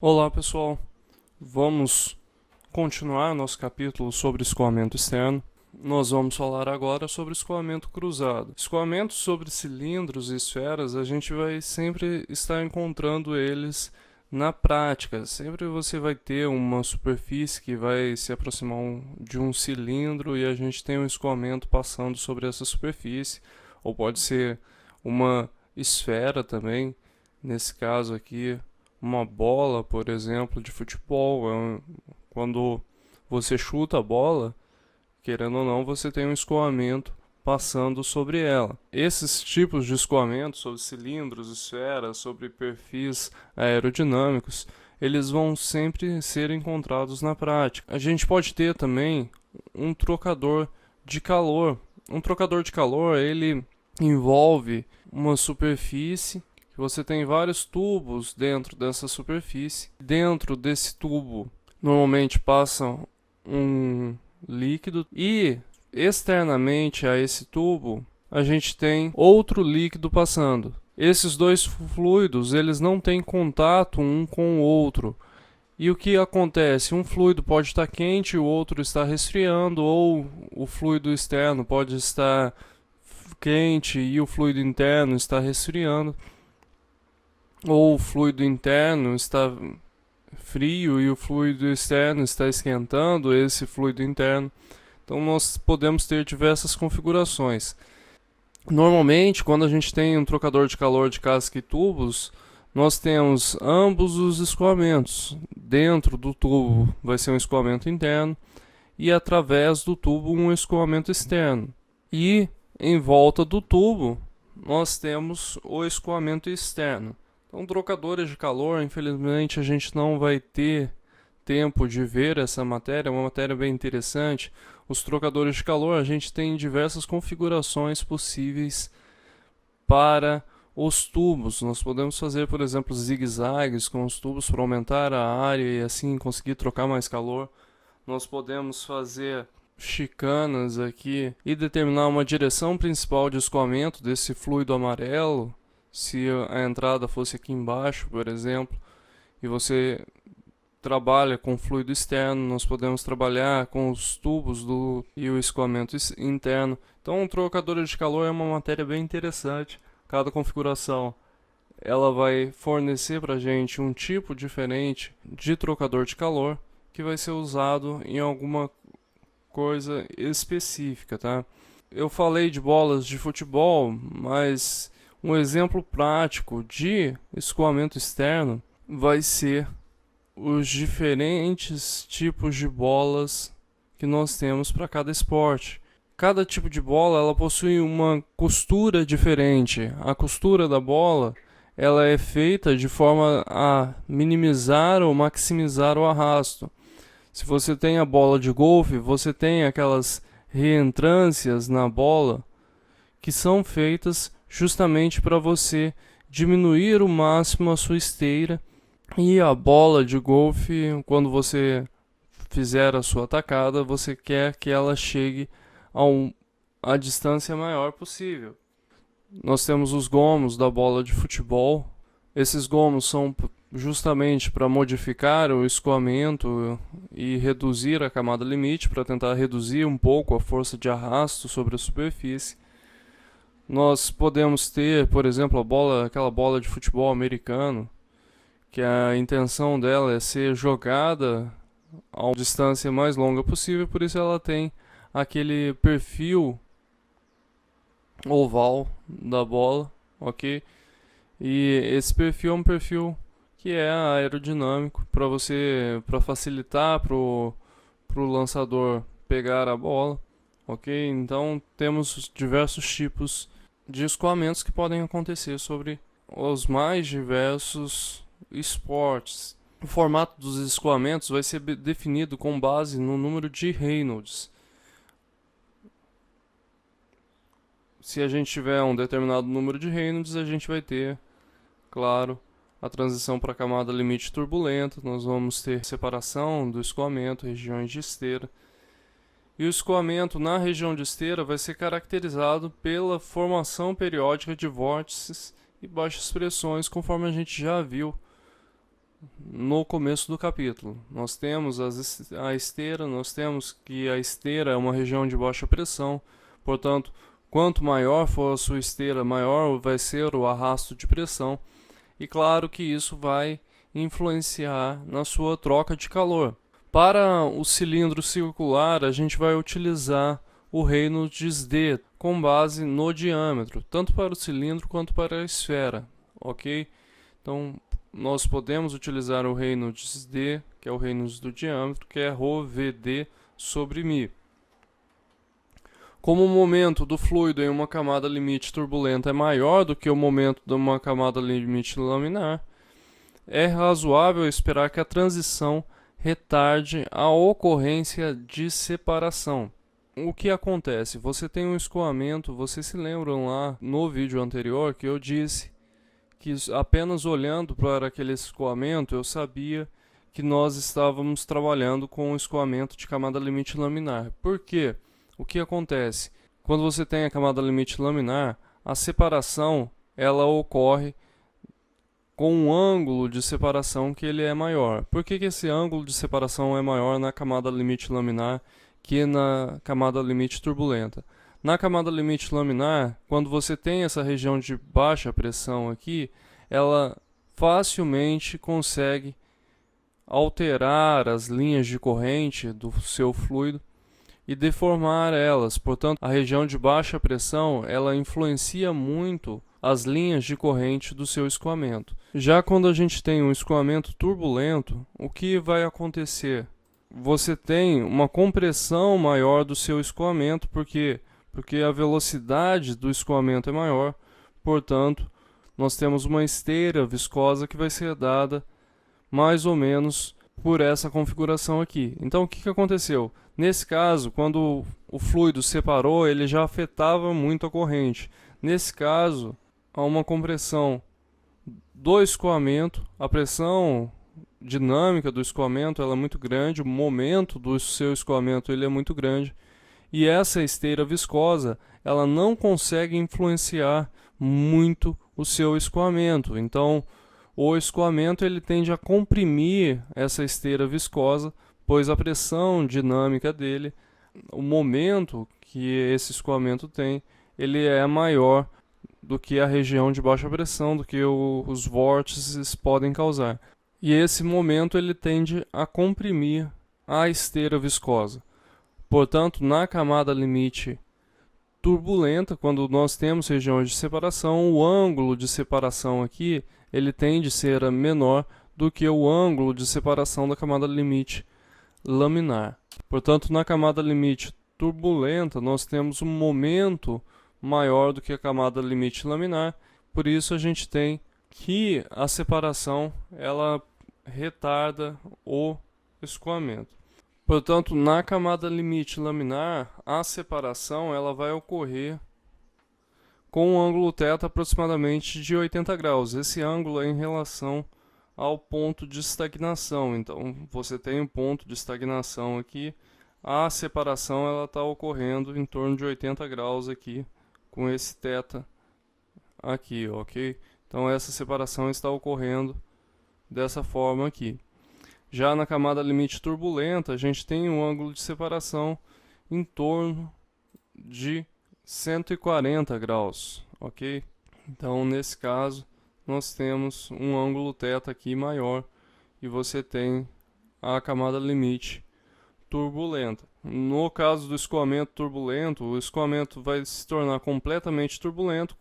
Olá pessoal, vamos continuar nosso capítulo sobre escoamento externo. Nós vamos falar agora sobre escoamento cruzado. Escoamentos sobre cilindros e esferas, a gente vai sempre estar encontrando eles na prática. Sempre você vai ter uma superfície que vai se aproximar de um cilindro e a gente tem um escoamento passando sobre essa superfície, ou pode ser uma esfera também, nesse caso aqui uma bola, por exemplo, de futebol. Quando você chuta a bola, querendo ou não, você tem um escoamento passando sobre ela. Esses tipos de escoamento sobre cilindros, esferas, sobre perfis aerodinâmicos, eles vão sempre ser encontrados na prática. A gente pode ter também um trocador de calor. Um trocador de calor, ele envolve uma superfície. Você tem vários tubos dentro dessa superfície. Dentro desse tubo, normalmente passa um líquido e externamente a esse tubo a gente tem outro líquido passando. Esses dois fluidos, eles não têm contato um com o outro. E o que acontece? Um fluido pode estar quente e o outro está resfriando, ou o fluido externo pode estar quente e o fluido interno está resfriando, ou o fluido interno está frio e o fluido externo está esquentando esse fluido interno. Então nós podemos ter diversas configurações. Normalmente, quando a gente tem um trocador de calor de casca e tubos, nós temos ambos os escoamentos. Dentro do tubo vai ser um escoamento interno e através do tubo um escoamento externo. E em volta do tubo nós temos o escoamento externo. Então, trocadores de calor, infelizmente a gente não vai ter tempo de ver essa matéria, é uma matéria bem interessante. Os trocadores de calor, a gente tem diversas configurações possíveis para os tubos. Nós podemos fazer, por exemplo, zigue-zagues com os tubos para aumentar a área e assim conseguir trocar mais calor. Nós podemos fazer chicanas aqui e determinar uma direção principal de escoamento desse fluido amarelo. Se a entrada fosse aqui embaixo, por exemplo, e você trabalha com fluido externo, nós podemos trabalhar com os tubos e o escoamento interno. Então, um trocador de calor é uma matéria bem interessante. Cada configuração ela vai fornecer para a gente um tipo diferente de trocador de calor que vai ser usado em alguma coisa específica, tá? Eu falei de bolas de futebol, mas um exemplo prático de escoamento externo vai ser os diferentes tipos de bolas que nós temos para cada esporte. Cada tipo de bola ela possui uma costura diferente. A costura da bola ela é feita de forma a minimizar ou maximizar o arrasto. Se você tem a bola de golfe, você tem aquelas reentrâncias na bola que são feitas justamente para você diminuir o máximo a sua esteira, e a bola de golfe, quando você fizer a sua tacada, você quer que ela chegue a distância maior possível. Nós temos os gomos da bola de futebol. Esses gomos são justamente para modificar o escoamento e reduzir a camada limite, para tentar reduzir um pouco a força de arrasto sobre a superfície. Nós podemos ter, por exemplo, aquela bola de futebol americano, que a intenção dela é ser jogada a uma distância mais longa possível, por isso ela tem aquele perfil oval da bola, ok? E esse perfil é um perfil que é aerodinâmico para facilitar pro lançador pegar a bola, ok? Então temos diversos tipos de escoamentos que podem acontecer sobre os mais diversos esportes. O formato dos escoamentos vai ser definido com base no número de Reynolds. Se a gente tiver um determinado número de Reynolds, a gente vai ter, claro, a transição para a camada limite turbulenta. Nós vamos ter separação do escoamento, regiões de esteira. E o escoamento na região de esteira vai ser caracterizado pela formação periódica de vórtices e baixas pressões, conforme a gente já viu no começo do capítulo. Nós temos a esteira, nós temos que a esteira é uma região de baixa pressão, portanto, quanto maior for a sua esteira, maior vai ser o arrasto de pressão, e claro que isso vai influenciar na sua troca de calor. Para o cilindro circular, a gente vai utilizar o Reynolds D com base no diâmetro, tanto para o cilindro quanto para a esfera, ok? Então, nós podemos utilizar o Reynolds D, que é o Reynolds do diâmetro, que é ρVd sobre μ. Como o momento do fluido em uma camada limite turbulenta é maior do que o momento de uma camada limite laminar, é razoável esperar que a transição retarde a ocorrência de separação. O que acontece? Você tem um escoamento, vocês se lembram lá no vídeo anterior que eu disse que apenas olhando para aquele escoamento eu sabia que nós estávamos trabalhando com o escoamento de camada limite laminar. Por quê? O que acontece? Quando você tem a camada limite laminar, a separação ela ocorre com um ângulo de separação que ele é maior. Por que esse ângulo de separação é maior na camada limite laminar que na camada limite turbulenta? Na camada limite laminar, quando você tem essa região de baixa pressão aqui, ela facilmente consegue alterar as linhas de corrente do seu fluido e deformar elas. Portanto, a região de baixa pressão, ela influencia muito as linhas de corrente do seu escoamento. Já quando a gente tem um escoamento turbulento, o que vai acontecer? Você tem uma compressão maior do seu escoamento, porque a velocidade do escoamento é maior, portanto, nós temos uma esteira viscosa que vai ser dada mais ou menos por essa configuração aqui. Então, o que aconteceu? Nesse caso, quando o fluido separou, ele já afetava muito a corrente. Nesse caso, há uma compressão do escoamento, a pressão dinâmica do escoamento ela é muito grande, o momento do seu escoamento ele é muito grande, e essa esteira viscosa ela não consegue influenciar muito o seu escoamento. Então, o escoamento ele tende a comprimir essa esteira viscosa, pois a pressão dinâmica dele, o momento que esse escoamento tem, ele é maior do que a região de baixa pressão, do que os vórtices podem causar. E esse momento ele tende a comprimir a esteira viscosa. Portanto, na camada limite turbulenta, quando nós temos regiões de separação, o ângulo de separação aqui ele tende a ser menor do que o ângulo de separação da camada limite laminar. Portanto, na camada limite turbulenta, nós temos um momento maior do que a camada limite laminar, por isso a gente tem que a separação ela retarda o escoamento. Portanto, na camada limite laminar, a separação ela vai ocorrer com um ângulo θ aproximadamente de 80 graus. Esse ângulo é em relação ao ponto de estagnação. Então, você tem um ponto de estagnação aqui, a separação ela está ocorrendo em torno de 80 graus aqui, com esse θ aqui, ok? Então, essa separação está ocorrendo dessa forma aqui. Já na camada limite turbulenta, a gente tem um ângulo de separação em torno de 140 graus, ok? Então, nesse caso, nós temos um ângulo θ aqui maior e você tem a camada limite turbulenta. No caso do escoamento turbulento, o escoamento vai se tornar completamente turbulento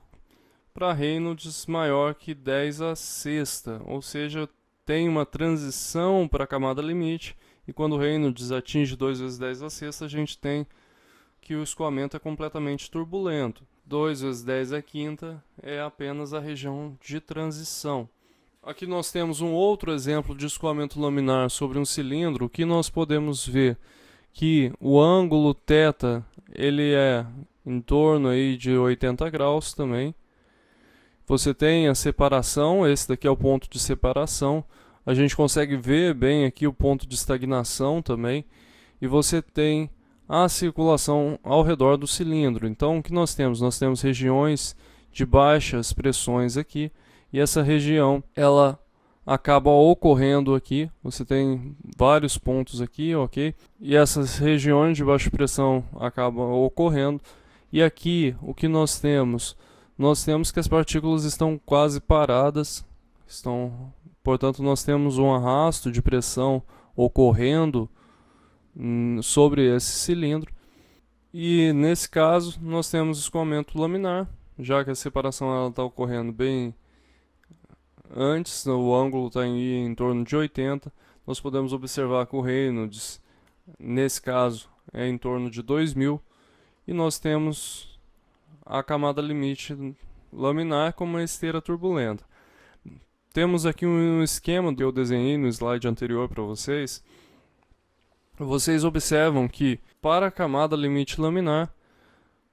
para Reynolds maior que 10 a sexta, ou seja, tem uma transição para a camada limite, e quando o Reynolds atinge 2 vezes 10 a sexta, a gente tem que o escoamento é completamente turbulento. 2 vezes 10 a quinta é apenas a região de transição. Aqui nós temos um outro exemplo de escoamento laminar sobre um cilindro, que nós podemos ver que o ângulo θ ele é em torno aí de 80 graus também. Você tem a separação, esse daqui é o ponto de separação. A gente consegue ver bem aqui o ponto de estagnação também. E você tem a circulação ao redor do cilindro. Então, o que nós temos? Nós temos regiões de baixas pressões aqui. E essa região, ela acaba ocorrendo aqui. Você tem vários pontos aqui, ok? E essas regiões de baixa pressão acabam ocorrendo. E aqui, o que nós temos? Nós temos que as partículas estão quase paradas. Portanto, nós temos um arrasto de pressão ocorrendo sobre esse cilindro. E nesse caso, nós temos escoamento laminar, já que a separação está ocorrendo bem antes, o ângulo está em torno de 80. Nós podemos observar que o Reynolds, nesse caso, é em torno de 2000. E nós temos a camada limite laminar como uma esteira turbulenta. Temos aqui um esquema que eu desenhei no slide anterior para vocês. Vocês observam que para a camada limite laminar,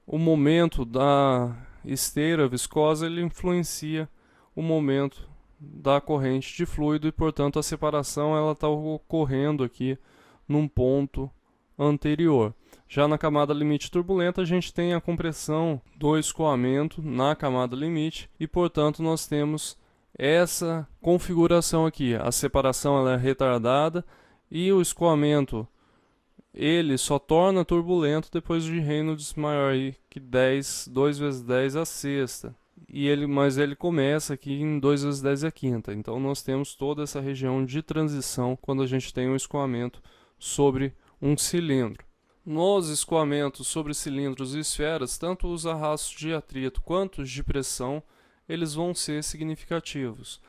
o momento da esteira viscosa ele influencia o momento da corrente de fluido e, portanto, a separação ela está ocorrendo aqui num ponto anterior. Já na camada limite turbulenta, a gente tem a compressão do escoamento na camada limite e, portanto, nós temos essa configuração aqui. A separação ela é retardada e o escoamento ele só torna turbulento depois de Reynolds maior que 10, 2 vezes 10 a sexta. Mas ele começa aqui em 2 vezes 10 a quinta. Então nós temos toda essa região de transição quando a gente tem um escoamento sobre um cilindro. Nos escoamentos sobre cilindros e esferas, tanto os arrastos de atrito quanto os de pressão, eles vão ser significativos.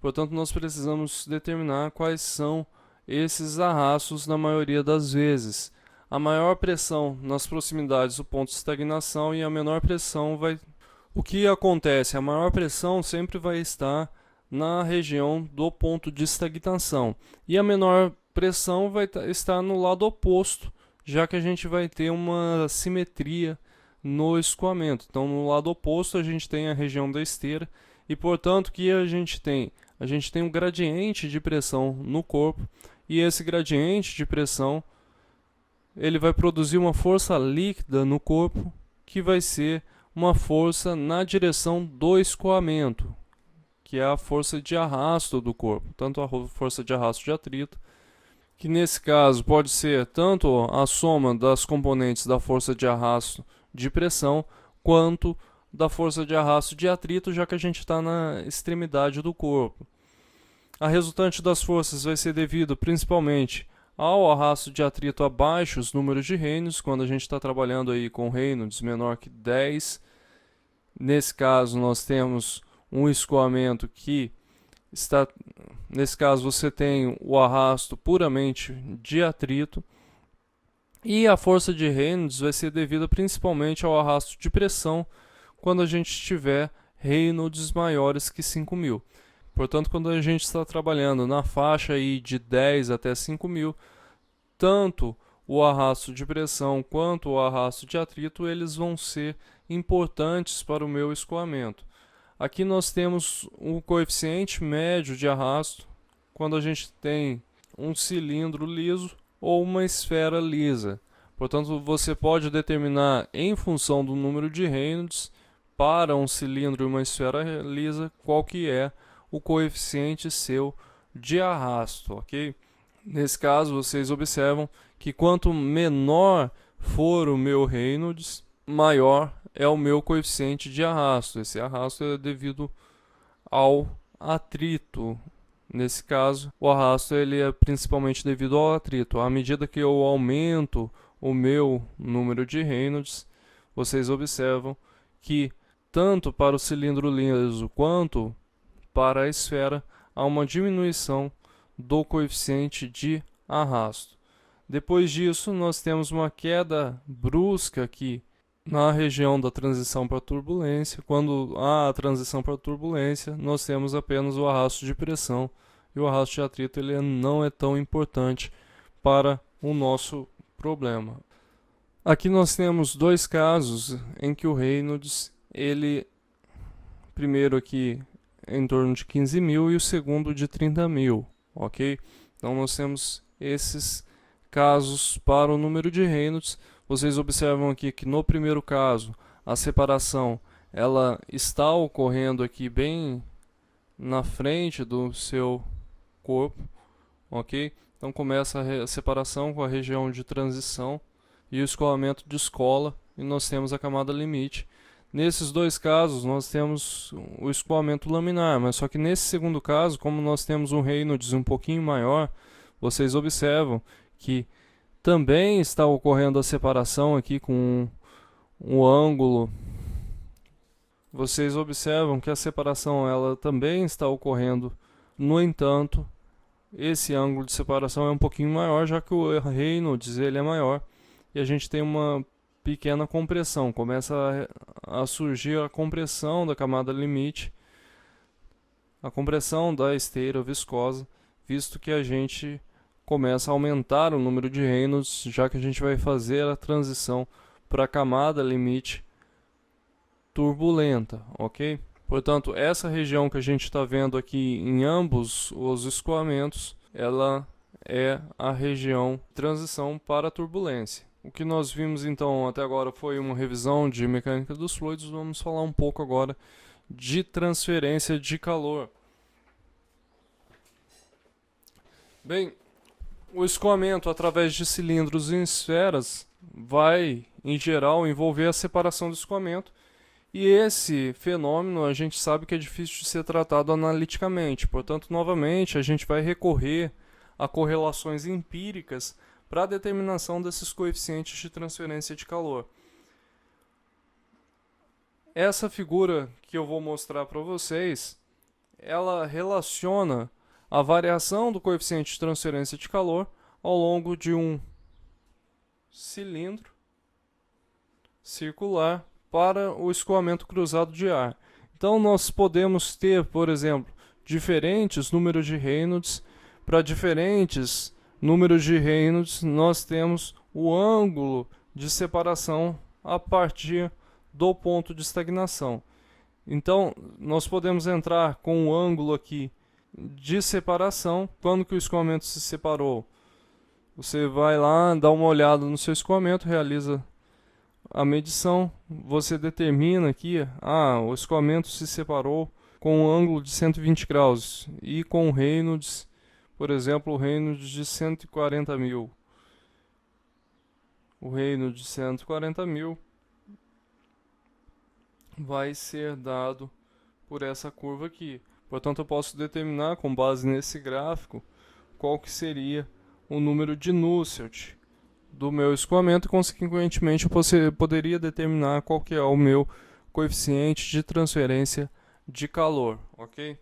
Portanto, nós precisamos determinar quais são esses arrastos na maioria das vezes. A maior pressão nas proximidades do ponto de estagnação e a menor pressão vai... O que acontece? A maior pressão sempre vai estar na região do ponto de estagnação e a menor pressão vai estar no lado oposto, já que a gente vai ter uma simetria no escoamento. Então, no lado oposto, a gente tem a região da esteira e, portanto, o que a gente tem? A gente tem um gradiente de pressão no corpo e esse gradiente de pressão ele vai produzir uma força líquida no corpo que vai ser uma força na direção do escoamento, que é a força de arrasto do corpo, tanto a força de arrasto de atrito, que nesse caso pode ser tanto a soma das componentes da força de arrasto de pressão, quanto da força de arrasto de atrito, já que a gente está na extremidade do corpo. A resultante das forças vai ser devido principalmente ao arrasto de atrito abaixo os números de Reynolds, quando a gente está trabalhando aí com Reynolds menor que 10. Nesse caso nós temos um escoamento que está... Nesse caso você tem o arrasto puramente de atrito. E a força de Reynolds vai ser devida principalmente ao arrasto de pressão, quando a gente tiver Reynolds maiores que 5.000. Portanto, quando a gente está trabalhando na faixa aí de 10 até 5.000, tanto o arrasto de pressão quanto o arrasto de atrito, eles vão ser importantes para o meu escoamento. Aqui nós temos o coeficiente médio de arrasto, quando a gente tem um cilindro liso ou uma esfera lisa. Portanto, você pode determinar em função do número de Reynolds para um cilindro e uma esfera lisa qual que é o coeficiente seu de arrasto, ok? Nesse caso, vocês observam que quanto menor for o meu Reynolds, maior é o meu coeficiente de arrasto. Esse arrasto é devido ao atrito. Nesse caso, o arrasto ele é principalmente devido ao atrito. À medida que eu aumento o meu número de Reynolds, vocês observam que tanto para o cilindro liso quanto para a esfera há uma diminuição do coeficiente de arrasto. Depois disso, nós temos uma queda brusca aqui na região da transição para turbulência. Quando há a transição para turbulência, nós temos apenas o arrasto de pressão e o arrasto de atrito ele não é tão importante para o nosso problema. Aqui nós temos dois casos em que o Reynolds, ele primeiro aqui em torno de 15.000 e o segundo de 30.000, ok? Então nós temos esses casos para o número de Reynolds. Vocês observam aqui que no primeiro caso a separação ela está ocorrendo aqui bem na frente do seu corpo, ok? Então começa a separação com a região de transição e o escoamento descola, e nós temos a camada limite. Nesses dois casos, nós temos o escoamento laminar, mas só que nesse segundo caso, como nós temos um Reynolds um pouquinho maior, vocês observam que também está ocorrendo a separação aqui com um ângulo. Vocês observam que a separação ela também está ocorrendo. No entanto, esse ângulo de separação é um pouquinho maior, já que o Reynolds ele é maior. E a gente tem uma pequena compressão. Começa a surgir a compressão da camada limite, a compressão da esteira viscosa, visto que a gente começa a aumentar o número de Reynolds, já que a gente vai fazer a transição para a camada limite turbulenta, ok? Portanto, essa região que a gente está vendo aqui em ambos os escoamentos, ela é a região de transição para a turbulência. O que nós vimos então até agora foi uma revisão de mecânica dos fluidos. Vamos falar um pouco agora de transferência de calor. Bem, o escoamento através de cilindros em esferas vai, em geral, envolver a separação do escoamento. E esse fenômeno a gente sabe que é difícil de ser tratado analiticamente. Portanto, novamente, a gente vai recorrer a correlações empíricas para a determinação desses coeficientes de transferência de calor. Essa figura que eu vou mostrar para vocês, ela relaciona a variação do coeficiente de transferência de calor ao longo de um cilindro circular para o escoamento cruzado de ar. Então nós podemos ter, por exemplo, diferentes números de Reynolds. Para diferentes números de Reynolds, nós temos o ângulo de separação a partir do ponto de estagnação. Então, nós podemos entrar com o ângulo aqui de separação. Quando que o escoamento se separou? Você vai lá, dá uma olhada no seu escoamento, realiza a medição. Você determina aqui, o escoamento se separou com um ângulo de 120 graus e com o Reynolds, por exemplo, o Reynolds de 140 mil. O Reynolds de 140 mil vai ser dado por essa curva aqui. Portanto, eu posso determinar, com base nesse gráfico, qual que seria o número de Nusselt do meu escoamento e, consequentemente, eu poderia determinar qual que é o meu coeficiente de transferência de calor, ok?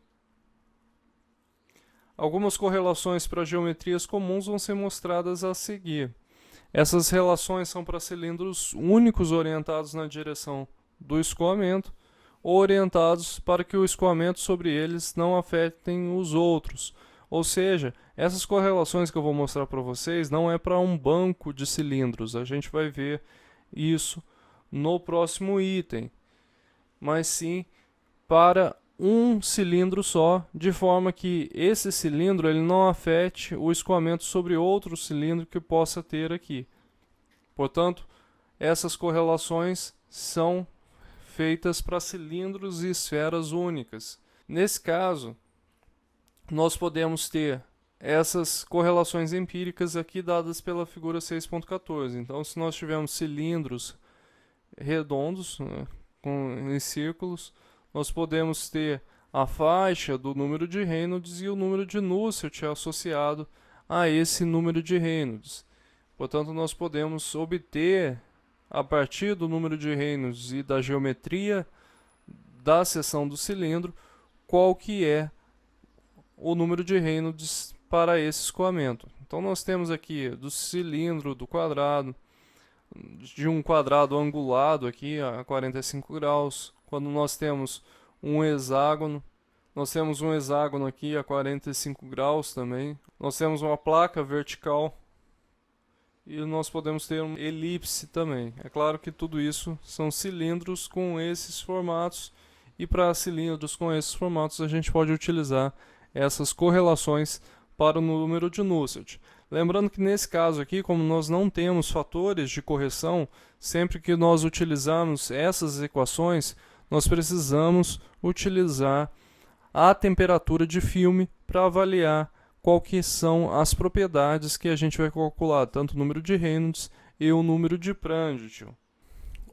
Algumas correlações para geometrias comuns vão ser mostradas a seguir. Essas relações são para cilindros únicos orientados na direção do escoamento ou orientados para que o escoamento sobre eles não afetem os outros. Ou seja, essas correlações que eu vou mostrar para vocês não é para um banco de cilindros. A gente vai ver isso no próximo item. Mas sim para um cilindro só, de forma que esse cilindro ele não afete o escoamento sobre outro cilindro que possa ter aqui. Portanto, essas correlações são feitas para cilindros e esferas únicas. Nesse caso, nós podemos ter essas correlações empíricas aqui dadas pela figura 6.14. Então, se nós tivermos cilindros redondos, em círculos, nós podemos ter a faixa do número de Reynolds e o número de Nusselt associado a esse número de Reynolds. Portanto, nós podemos obter, a partir do número de Reynolds e da geometria da seção do cilindro, qual que é o número de Reynolds para esse escoamento. Então nós temos aqui do cilindro, do quadrado, de um quadrado angulado aqui a 45 graus. Quando nós temos um hexágono, nós temos um hexágono aqui a 45 graus também. Nós temos uma placa vertical e nós podemos ter uma elipse também. É claro que tudo isso são cilindros com esses formatos, e para cilindros com esses formatos a gente pode utilizar essas correlações para o número de Nusselt. Lembrando que nesse caso aqui, como nós não temos fatores de correção, sempre que nós utilizarmos essas equações, nós precisamos utilizar a temperatura de filme para avaliar qual que são as propriedades que a gente vai calcular, tanto o número de Reynolds e o número de Prandtl.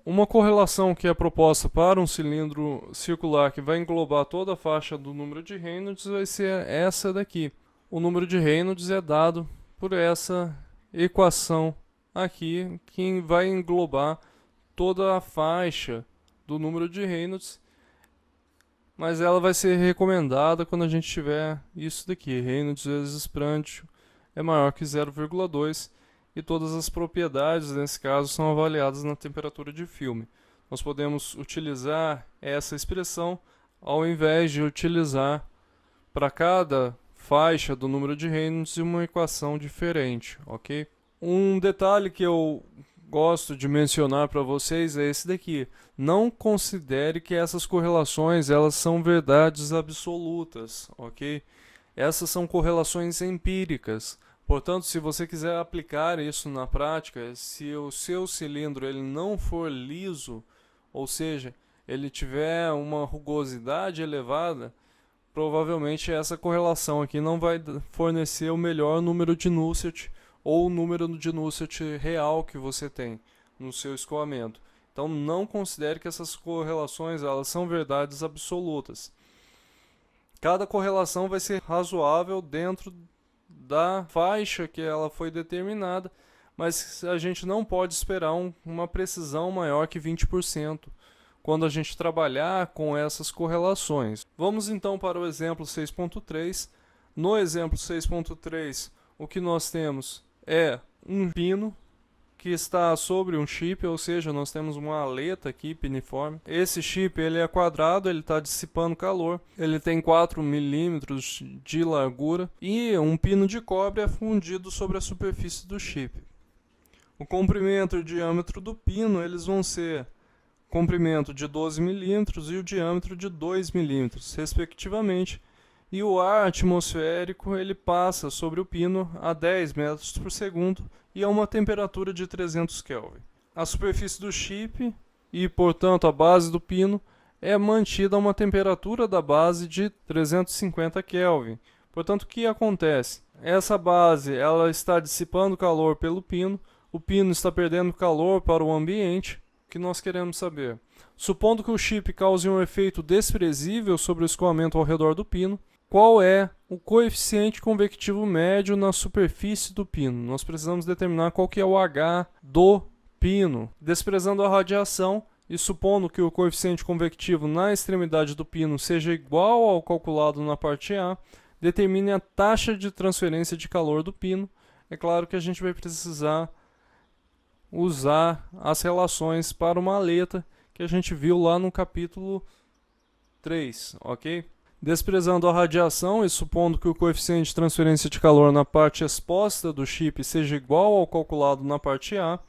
Uma correlação que é proposta para um cilindro circular que vai englobar toda a faixa do número de Reynolds vai ser essa daqui. O número de Reynolds é dado por essa equação aqui, que vai englobar toda a faixa do número de Reynolds, mas ela vai ser recomendada quando a gente tiver isso daqui, Reynolds vezes Prandtl é maior que 0,2, e todas as propriedades, nesse caso, são avaliadas na temperatura de filme. Nós podemos utilizar essa expressão ao invés de utilizar para cada faixa do número de Reynolds uma equação diferente, ok? Um detalhe que eu gosto de mencionar para vocês é esse daqui. Não considere que essas correlações elas são verdades absolutas, ok? Essas são correlações empíricas. Portanto, se você quiser aplicar isso na prática, se o seu cilindro ele não for liso, ou seja, ele tiver uma rugosidade elevada, provavelmente essa correlação aqui não vai fornecer o melhor número de Nusselt ou o número de Nusselt real que você tem no seu escoamento. Então não considere que essas correlações elas são verdades absolutas. Cada correlação vai ser razoável dentro da faixa que ela foi determinada, mas a gente não pode esperar uma precisão maior que 20% quando a gente trabalhar com essas correlações. Vamos então para o exemplo 6.3. No exemplo 6.3, o que nós temos é um pino que está sobre um chip, ou seja, nós temos uma aleta aqui piniforme. Esse chip ele é quadrado, ele está dissipando calor, ele tem 4 milímetros de largura e um pino de cobre é fundido sobre a superfície do chip. O comprimento e o diâmetro do pino eles vão ser o comprimento de 12 milímetros e o diâmetro de 2 milímetros, respectivamente. E o ar atmosférico ele passa sobre o pino a 10 metros por segundo e a uma temperatura de 300 Kelvin. A superfície do chip e, portanto, a base do pino é mantida a uma temperatura da base de 350 Kelvin. Portanto, o que acontece? Essa base ela está dissipando calor pelo pino, o pino está perdendo calor para o ambiente. O que nós queremos saber? Supondo que o chip cause um efeito desprezível sobre o escoamento ao redor do pino, qual é o coeficiente convectivo médio na superfície do pino? Nós precisamos determinar qual que é o H do pino. Desprezando a radiação e supondo que o coeficiente convectivo na extremidade do pino seja igual ao calculado na parte A, determine a taxa de transferência de calor do pino. É claro que a gente vai precisar usar as relações para uma aleta que a gente viu lá no capítulo 3, ok? Desprezando a radiação e supondo que o coeficiente de transferência de calor na parte exposta do chip seja igual ao calculado na parte A,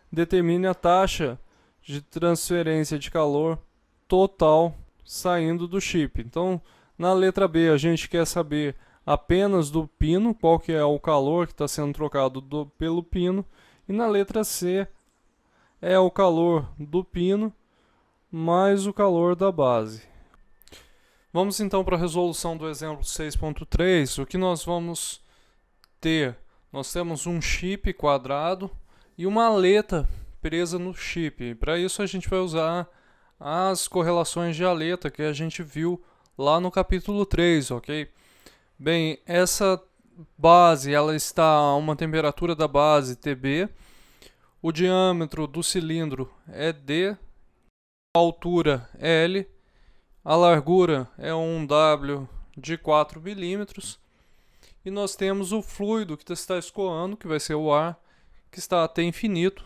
determine a taxa de transferência de calor total saindo do chip. Então, na letra B, a gente quer saber apenas do pino, qual que é o calor que está sendo trocado pelo pino, e na letra C é o calor do pino mais o calor da base. Vamos então para a resolução do exemplo 6.3. O que nós vamos ter? Nós temos um chip quadrado e uma aleta presa no chip. Para isso a gente vai usar as correlações de aleta que a gente viu lá no capítulo 3, ok? Bem, essa base ela está a uma temperatura da base TB, o diâmetro do cilindro é D, a altura é L, a largura é um W de 4 milímetros e nós temos o fluido que está escoando, que vai ser o ar, que está até infinito,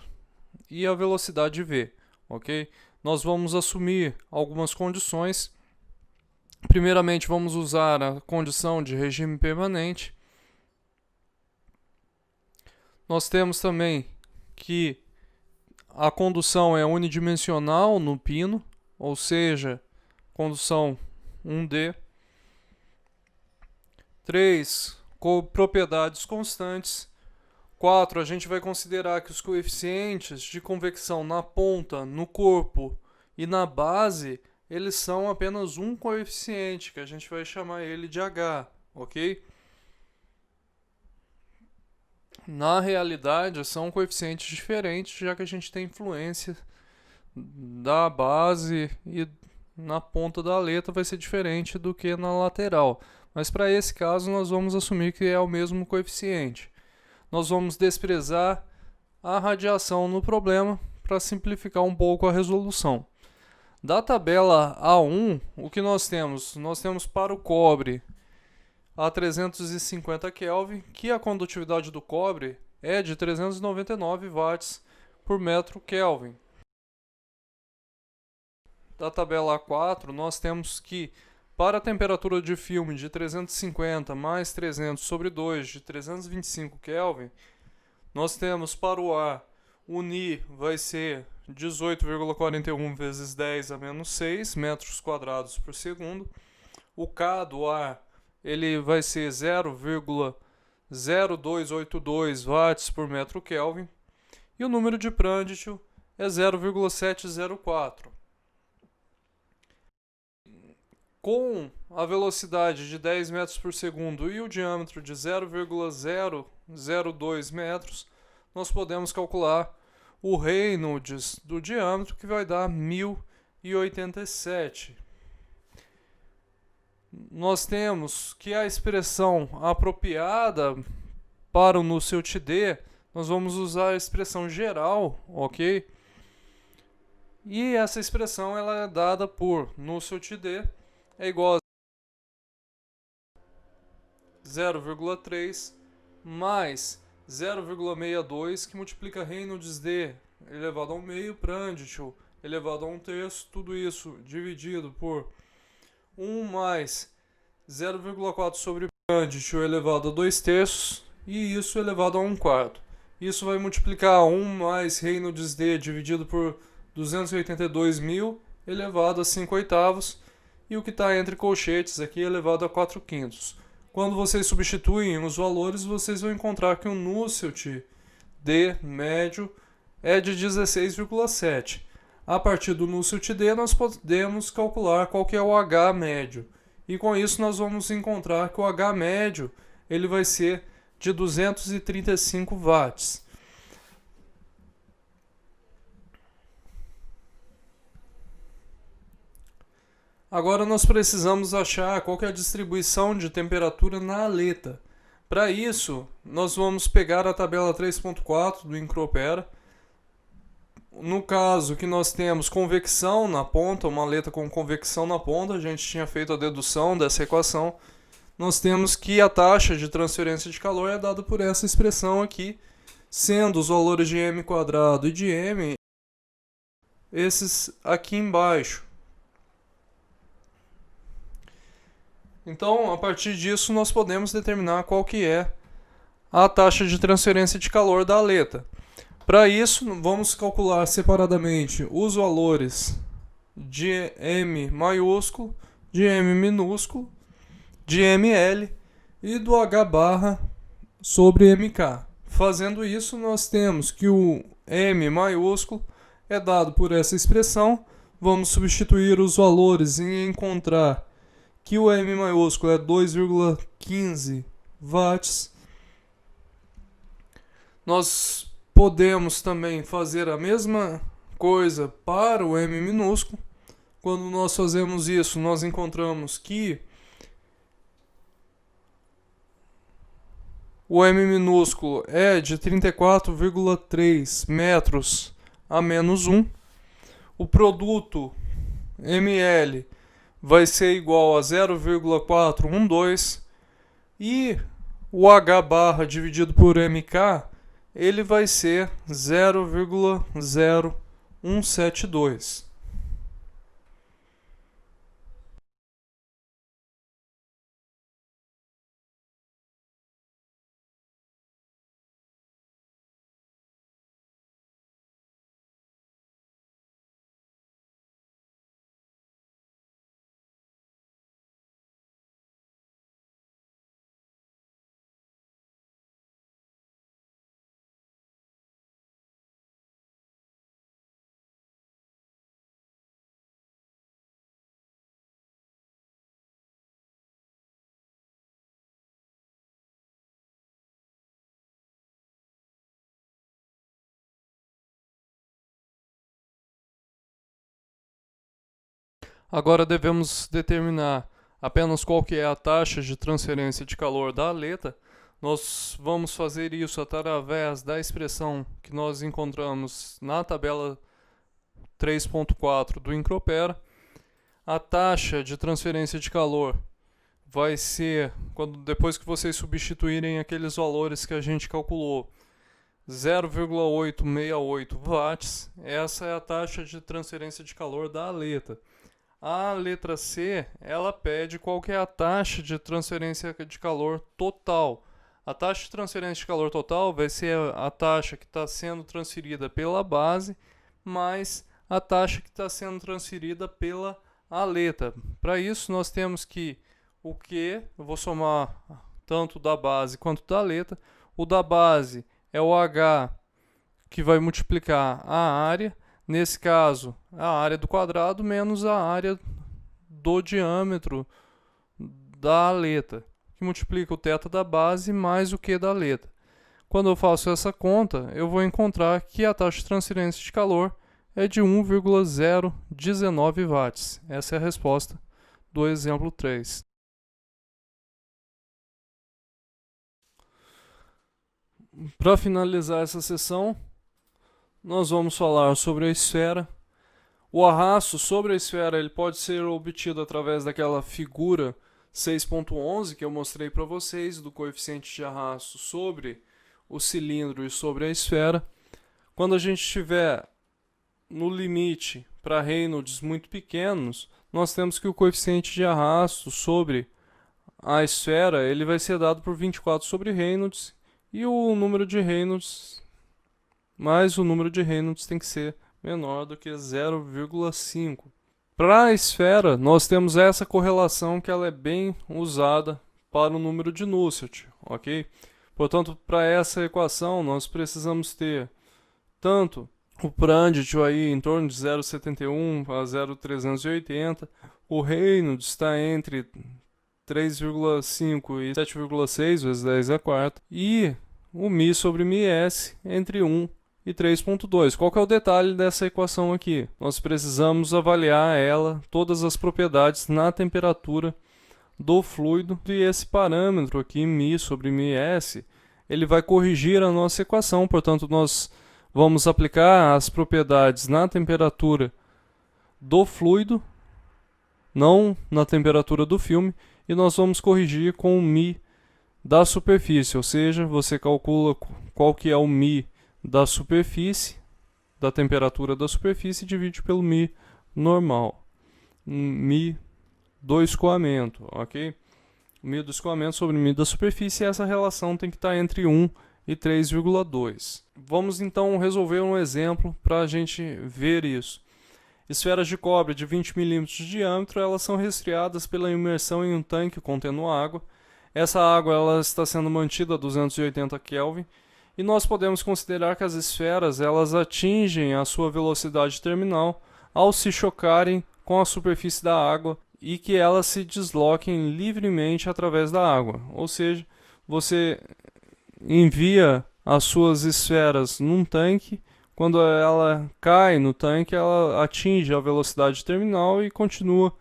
e a velocidade V, ok? Nós vamos assumir algumas condições. Primeiramente, vamos usar a condição de regime permanente. Nós temos também que a condução é unidimensional no pino, ou seja, condução 1D. 3. Propriedades constantes. 4. A gente vai considerar que os coeficientes de convecção na ponta, no corpo e na base, eles são apenas um coeficiente, que a gente vai chamar ele de H, ok? Na realidade, são coeficientes diferentes, já que a gente tem influência da base e na ponta da letra vai ser diferente do que na lateral. Mas para esse caso, nós vamos assumir que é o mesmo coeficiente. Nós vamos desprezar a radiação no problema para simplificar um pouco a resolução. Da tabela A1, o que nós temos? Nós temos para o cobre a 350 Kelvin, que a condutividade do cobre é de 399 watts por metro Kelvin. Da tabela A4, nós temos que para a temperatura de filme de 350 mais 300 sobre 2 de 325 Kelvin, nós temos para o A, o Ni vai ser 18,41 vezes 10 a menos 6 metros quadrados por segundo. O K do A ele vai ser 0,0282 watts por metro Kelvin. E o número de Prandtl é 0,704. Com a velocidade de 10 metros por segundo e o diâmetro de 0,002 metros, nós podemos calcular o Reynolds do diâmetro, que vai dar 1087. Nós temos que a expressão apropriada para o Nusselt D, nós vamos usar a expressão geral, ok? E essa expressão ela é dada por Nusselt D é igual a 0,3 mais 0,62, que multiplica Reynolds D elevado ao meio, Prandtl elevado a 1/3, tudo isso dividido por 1 mais 0,4 sobre Prandtl elevado a 2/3 e isso elevado a 1/4. Isso vai multiplicar 1 mais Reynolds D dividido por 282.000 elevado a 5/8 e o que está entre colchetes aqui elevado a 4/5. Quando vocês substituem os valores, vocês vão encontrar que o Nusselt D médio é de 16,7. A partir do Nusselt D, nós podemos calcular qual que é o H médio. E com isso nós vamos encontrar que o H médio ele vai ser de 235 watts. Agora nós precisamos achar qual que é a distribuição de temperatura na aleta. Para isso, nós vamos pegar a tabela 3.4 do Incropera. No caso que nós temos convecção na ponta, uma aleta com convecção na ponta, a gente tinha feito a dedução dessa equação. Nós temos que a taxa de transferência de calor é dada por essa expressão aqui, sendo os valores de m² e de m esses aqui embaixo. Então, a partir disso, nós podemos determinar qual que é a taxa de transferência de calor da aleta. Para isso, vamos calcular separadamente os valores de M maiúsculo, de M minúsculo, de ml e do H barra sobre mk. Fazendo isso, nós temos que o M maiúsculo é dado por essa expressão. Vamos substituir os valores e encontrar que o M maiúsculo é 2,15 watts. Nós podemos também fazer a mesma coisa para o M minúsculo. Quando nós fazemos isso, nós encontramos que o M minúsculo é de 34,3 metros a menos 1. O produto ml vai ser igual a 0,412 e o H barra dividido por mk ele vai ser 0,0172. Agora devemos determinar apenas qual que é a taxa de transferência de calor da aleta. Nós vamos fazer isso através da expressão que nós encontramos na tabela 3.4 do Incropera. A taxa de transferência de calor vai ser, depois que vocês substituírem aqueles valores que a gente calculou, 0,868 watts. Essa é a taxa de transferência de calor da aleta. A letra C, ela pede qual que é a taxa de transferência de calor total. A taxa de transferência de calor total vai ser a taxa que está sendo transferida pela base mais a taxa que está sendo transferida pela aleta. Para isso, nós temos que o Q, eu vou somar tanto da base quanto da aleta. O da base é o H, que vai multiplicar a área. Nesse caso, a área do quadrado menos a área do diâmetro da aleta, que multiplica o θ da base mais o Q da aleta. Quando eu faço essa conta, eu vou encontrar que a taxa de transferência de calor é de 1,019 watts. Essa é a resposta do exemplo 3. Para finalizar essa sessão, nós vamos falar sobre a esfera. O arrasto sobre a esfera ele pode ser obtido através daquela figura 6.11 que eu mostrei para vocês, do coeficiente de arrasto sobre o cilindro e sobre a esfera. Quando a gente estiver no limite para Reynolds muito pequenos, nós temos que o coeficiente de arrasto sobre a esfera ele vai ser dado por 24 sobre Reynolds, e o número de Reynolds mas o número de Reynolds tem que ser menor do que 0,5. Para a esfera, nós temos essa correlação que ela é bem usada para o número de Nusselt, ok? Portanto, para essa equação, nós precisamos ter tanto o Prandtl aí em torno de 0,71 a 0,380, o Reynolds está entre 3,5 e 7,6 vezes 10 a quarta, e o μ sobre μs entre 1 e 3.2. Qual que é o detalhe dessa equação aqui? Nós precisamos avaliar ela, todas as propriedades na temperatura do fluido, e esse parâmetro aqui, μ sobre μs, ele vai corrigir a nossa equação. Portanto, nós vamos aplicar as propriedades na temperatura do fluido, não na temperatura do filme, e nós vamos corrigir com o μ da superfície, ou seja, você calcula qual que é o μ da superfície, da temperatura da superfície, e divide pelo μ normal, μ do escoamento, ok? μ do escoamento sobre μ da superfície, e essa relação tem que estar entre 1 e 3,2. Vamos então resolver um exemplo para a gente ver isso. Esferas de cobre de 20 mm de diâmetro, elas são resfriadas pela imersão em um tanque contendo água. Essa água ela está sendo mantida a 280 Kelvin, e nós podemos considerar que as esferas elas atingem a sua velocidade terminal ao se chocarem com a superfície da água e que elas se desloquem livremente através da água. Ou seja, você envia as suas esferas num tanque, quando ela cai no tanque, ela atinge a velocidade terminal e continua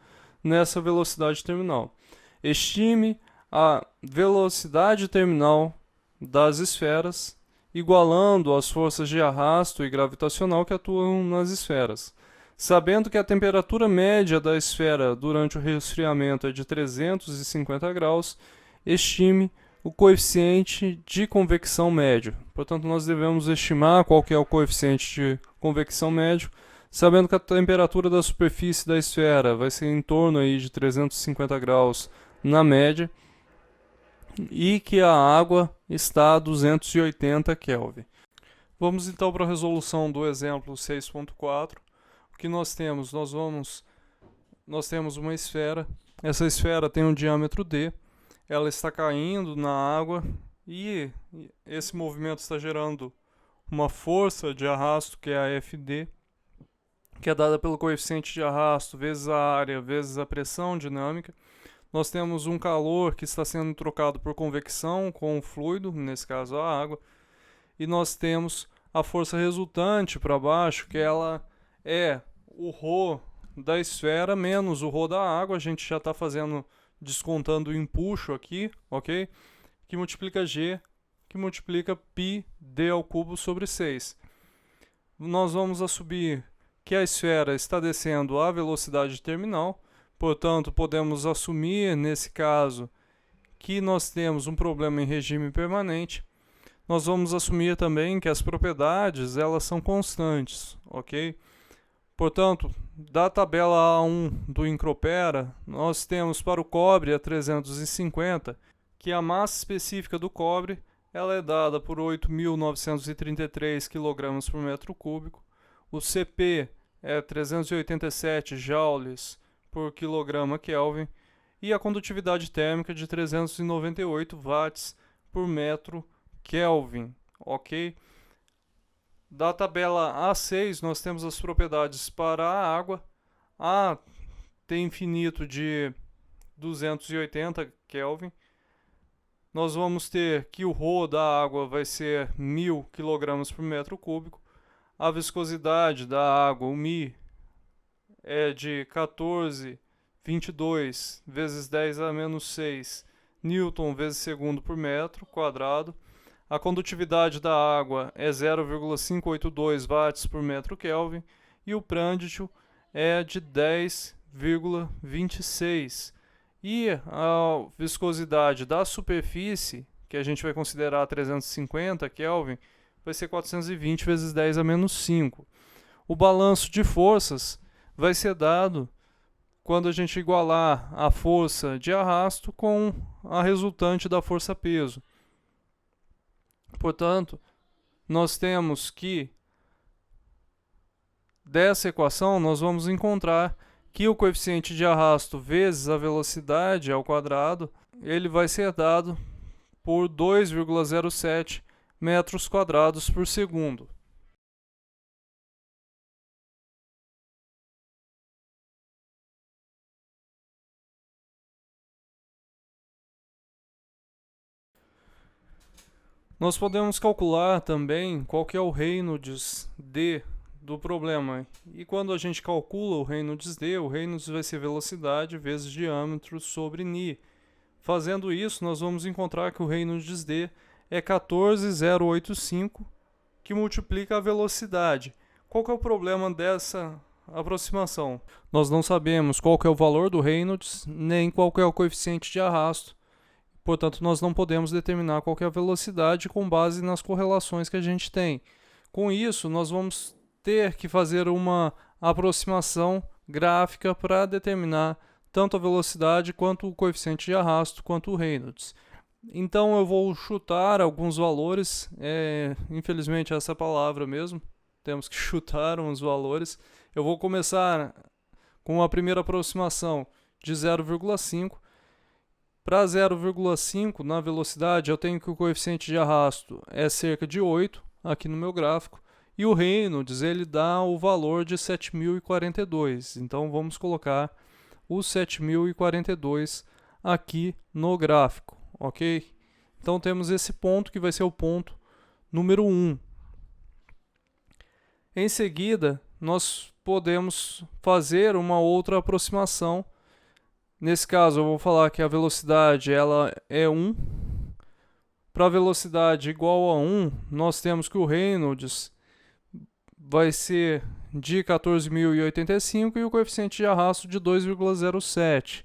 nessa velocidade terminal. Estime a velocidade terminal das esferas, igualando as forças de arrasto e gravitacional que atuam nas esferas. Sabendo que a temperatura média da esfera durante o resfriamento é de 350 graus, estime o coeficiente de convecção médio. Portanto, nós devemos estimar qual que é o coeficiente de convecção médio, sabendo que a temperatura da superfície da esfera vai ser em torno aí de 350 graus na média, e que a água está a 280 Kelvin. Vamos então para a resolução do exemplo 6.4. O que nós temos? Nós temos uma esfera. Essa esfera tem um diâmetro d. Ela está caindo na água e esse movimento está gerando uma força de arrasto, que é a Fd, que é dada pelo coeficiente de arrasto vezes a área vezes a pressão dinâmica. Nós temos um calor que está sendo trocado por convecção com o fluido, nesse caso a água, e nós temos a força resultante para baixo, que ela é o ρ da esfera menos o ρ da água, a gente já está descontando o empuxo aqui, ok? Que multiplica G, que multiplica πd ao cubo sobre 6. Nós vamos assumir que a esfera está descendo à velocidade terminal, portanto, podemos assumir, nesse caso, que nós temos um problema em regime permanente. Nós vamos assumir também que as propriedades elas são constantes, ok? Portanto, da tabela A1 do Incropera, nós temos para o cobre a 350, que a massa específica do cobre ela é dada por 8.933 kg por metro cúbico. O Cp é 387 joules por quilograma Kelvin e a condutividade térmica de 398 watts por metro Kelvin, ok? Da tabela A6 nós temos as propriedades para a água. A tem infinito de 280 Kelvin. Nós vamos ter que o ρ da água vai ser 1.000 kg por metro cúbico. A viscosidade da água, o μ, é de 14,22 vezes 10 a menos 6 newton vezes segundo por metro quadrado. A condutividade da água é 0,582 watts por metro Kelvin e o Prandtl é de 10,26. E a viscosidade da superfície, que a gente vai considerar 350 Kelvin, vai ser 420 vezes 10 a menos 5. O balanço de forças vai ser dado quando a gente igualar a força de arrasto com a resultante da força-peso. Portanto, nós temos que, dessa equação, nós vamos encontrar que o coeficiente de arrasto vezes a velocidade ao quadrado, ele vai ser dado por 2,07 metros quadrados por segundo. Nós podemos calcular também qual que é o Reynolds D do problema. E quando a gente calcula o Reynolds D, o Reynolds vai ser velocidade vezes diâmetro sobre Ni. Fazendo isso, nós vamos encontrar que o Reynolds D é 14,085, que multiplica a velocidade. Qual que é o problema dessa aproximação? Nós não sabemos qual que é o valor do Reynolds, nem qual que é o coeficiente de arrasto. Portanto, nós não podemos determinar qual que é a velocidade com base nas correlações que a gente tem. Com isso, nós vamos ter que fazer uma aproximação gráfica para determinar tanto a velocidade quanto o coeficiente de arrasto quanto o Reynolds. Então eu vou chutar alguns valores, infelizmente essa palavra mesmo, temos que chutar uns valores. Eu vou começar com a primeira aproximação de 0,5. Para 0,5 na velocidade eu tenho que o coeficiente de arrasto é cerca de 8 aqui no meu gráfico. E o Reynolds ele dá o valor de 7.042. Então vamos colocar o 7.042 aqui no gráfico, ok? Então temos esse ponto que vai ser o ponto número 1. Em seguida, nós podemos fazer uma outra aproximação. Nesse caso, eu vou falar que a velocidade ela é 1. Para a velocidade igual a 1, nós temos que o Reynolds vai ser de 14.085 e o coeficiente de arrasto de 2,07.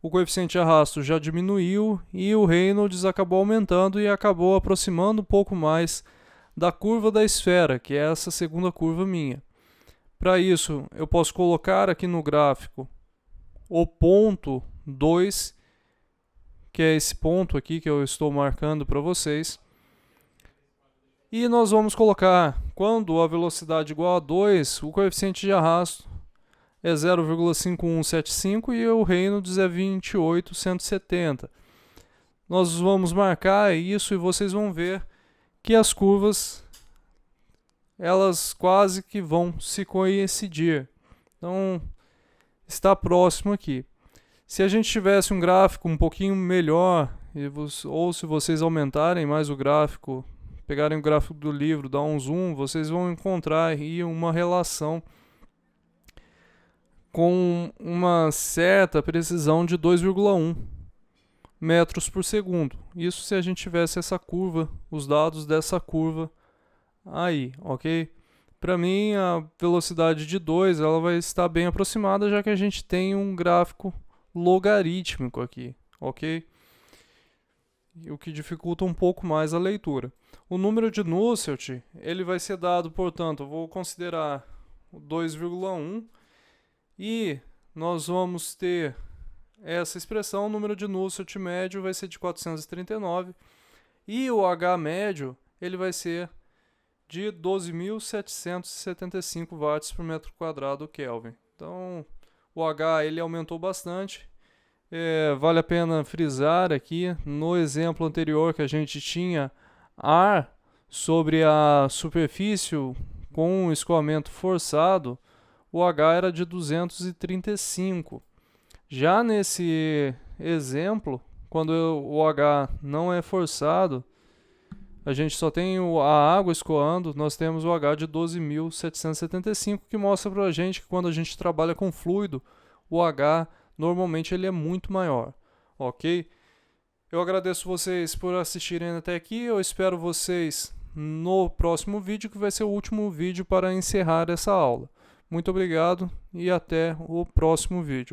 O coeficiente de arrasto já diminuiu e o Reynolds acabou aumentando e acabou aproximando um pouco mais da curva da esfera, que é essa segunda curva minha. Para isso, eu posso colocar aqui no gráfico o ponto 2, que é esse ponto aqui que eu estou marcando para vocês. E nós vamos colocar, quando a velocidade igual a 2, o coeficiente de arrasto é 0,5175 e o Reynolds é 28,170. Nós vamos marcar isso e vocês vão ver que as curvas elas quase que vão se coincidir. Então, está próximo aqui. Se a gente tivesse um gráfico um pouquinho melhor, ou se vocês aumentarem mais o gráfico, pegarem o gráfico do livro, dar um zoom, vocês vão encontrar aí uma relação com uma certa precisão de 2,1 metros por segundo. Isso se a gente tivesse essa curva, os dados dessa curva aí, ok? Para mim, a velocidade de 2 ela vai estar bem aproximada, já que a gente tem um gráfico logarítmico aqui, ok? O que dificulta um pouco mais a leitura. O número de Nusselt, ele vai ser dado, portanto, eu vou considerar o 2,1 e nós vamos ter essa expressão, o número de Nusselt médio vai ser de 439 e o H médio ele vai ser de 12.775 watts por metro quadrado Kelvin. Então, o H ele aumentou bastante. Vale a pena frisar aqui, no exemplo anterior que a gente tinha ar sobre a superfície com escoamento forçado, o H era de 235. Já nesse exemplo, quando o H não é forçado, a gente só tem a água escoando, nós temos o H de 12.775, que mostra para a gente que quando a gente trabalha com fluido, o H normalmente ele é muito maior, ok? Eu agradeço vocês por assistirem até aqui, eu espero vocês no próximo vídeo, que vai ser o último vídeo para encerrar essa aula. Muito obrigado e até o próximo vídeo.